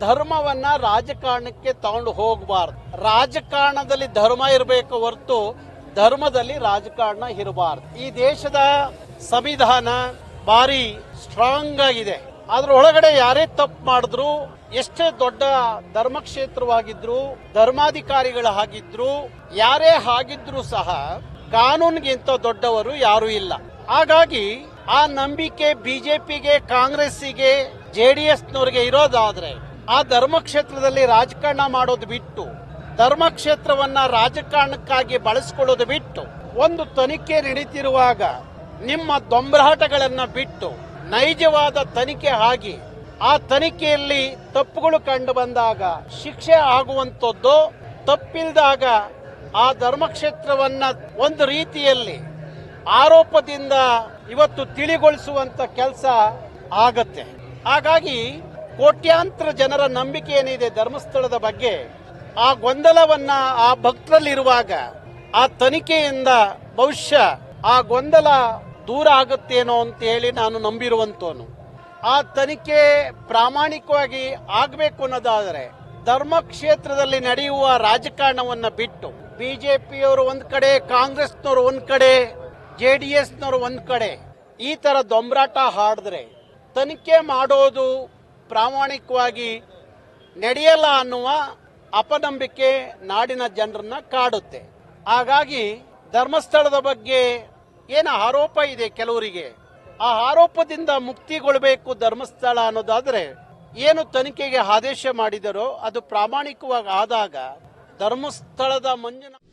ಧರ್ಮವನ್ನ ರಾಜಕಾರಣಕ್ಕೆ ತಗೊಂಡು ಹೋಗಬಾರ್ದು. ರಾಜಕಾರಣದಲ್ಲಿ ಧರ್ಮ ಇರಬೇಕು ಹೊರತು ಧರ್ಮದಲ್ಲಿ ರಾಜಕಾರಣ ಇರಬಾರ್ದು. ಈ ದೇಶದ ಸಂವಿಧಾನ ಭಾರಿ ಸ್ಟ್ರಾಂಗ್ ಆಗಿದೆ. ಅದ್ರ ಒಳಗಡೆ ಯಾರೇ ತಪ್ಪು ಮಾಡಿದ್ರು, ಎಷ್ಟೇ ದೊಡ್ಡ ಧರ್ಮಕ್ಷೇತ್ರವಾಗಿದ್ರು, ಧರ್ಮಾಧಿಕಾರಿಗಳಾಗಿದ್ರು, ಯಾರೇ ಆಗಿದ್ರು ಸಹ ಕಾನೂನಿಗಿಂತ ದೊಡ್ಡವರು ಯಾರು ಇಲ್ಲ. ಹಾಗಾಗಿ ಆ ನಂಬಿಕೆ ಬಿಜೆಪಿಗೆ, ಕಾಂಗ್ರೆಸ್ಸಿಗೆ, ಜೆಡಿಎಸ್ನವರಿಗೆ ಇರೋದಾದ್ರೆ ಆ ಧರ್ಮಕ್ಷೇತ್ರದಲ್ಲಿ ರಾಜಕಾರಣ ಮಾಡೋದು ಬಿಟ್ಟು, ಧರ್ಮಕ್ಷೇತ್ರವನ್ನ ರಾಜಕಾರಣಕ್ಕಾಗಿ ಬಳಸಿಕೊಳ್ಳೋದು ಬಿಟ್ಟು, ಒಂದು ತನಿಖೆ ನಡೀತಿರುವಾಗ ನಿಮ್ಮ ದೊಂಬರಾಟಗಳನ್ನ ಬಿಟ್ಟು ನೈಜವಾದ ತನಿಖೆ ಆಗಿ ಆ ತನಿಖೆಯಲ್ಲಿ ತಪ್ಪುಗಳು ಕಂಡು ಬಂದಾಗ ಶಿಕ್ಷೆ ಆಗುವಂತದ್ದು, ತಪ್ಪಿಲ್ದಾಗ ಆ ಧರ್ಮಕ್ಷೇತ್ರವನ್ನ ಒಂದು ರೀತಿಯಲ್ಲಿ ಆರೋಪದಿಂದ ಇವತ್ತು ತಿಳಿಗೊಳಿಸುವಂತ ಕೆಲಸ ಆಗತ್ತೆ. ಹಾಗಾಗಿ ಕೋಟ್ಯಾಂತರ ಜನರ ನಂಬಿಕೆ ಏನಿದೆ ಧರ್ಮಸ್ಥಳದ ಬಗ್ಗೆ, ಆ ಗೊಂದಲವನ್ನ ಆ ಭಕ್ತರಲ್ಲಿರುವಾಗ ಆ ತನಿಖೆಯಿಂದ ಬಹುಶಃ ಆ ಗೊಂದಲ ದೂರ ಆಗುತ್ತೇನೋ ಅಂತ ಹೇಳಿ ನಾನು ನಂಬಿರುವಂತವನು. ಆ ತನಿಖೆ ಪ್ರಾಮಾಣಿಕವಾಗಿ ಆಗಬೇಕು ಅನ್ನೋದಾದರೆ ಧರ್ಮಕ್ಷೇತ್ರದಲ್ಲಿ ನಡೆಯುವ ರಾಜಕಾರಣವನ್ನ ಬಿಟ್ಟು ಬಿಜೆಪಿಯವರು ಒಂದ್ ಕಡೆ, ಕಾಂಗ್ರೆಸ್ನವರು ಒಂದ್ ಕಡೆ, ಜೆಡಿಎಸ್ನವರು ಒಂದ್ ಕಡೆ ಈ ತರ ದೊಂಬರಾಟ ಹಾಡಿದ್ರೆ ತನಿಖೆ ಮಾಡೋದು ಪ್ರಾಮಾಣಿಕವಾಗಿ ನಡೆಯಲ್ಲ ಅನ್ನುವ ಅಪನಂಬಿಕೆ ನಾಡಿನ ಜನರನ್ನ ಕಾಡುತ್ತೆ. ಹಾಗಾಗಿ ಧರ್ಮಸ್ಥಳದ ಬಗ್ಗೆ ಏನು ಆರೋಪ ಇದೆ ಕೆಲವರಿಗೆ, ಆ ಆರೋಪದಿಂದ ಮುಕ್ತಿಗೊಳ್ಳಬೇಕು ಧರ್ಮಸ್ಥಳ ಅನ್ನೋದಾದ್ರೆ ಏನು ತನಿಖೆಗೆ ಆದೇಶ ಮಾಡಿದರೋ ಅದು ಪ್ರಾಮಾಣಿಕವಾಗಿ ಆದಾಗ ಧರ್ಮಸ್ಥಳದ ಮಂಜುನಾಥ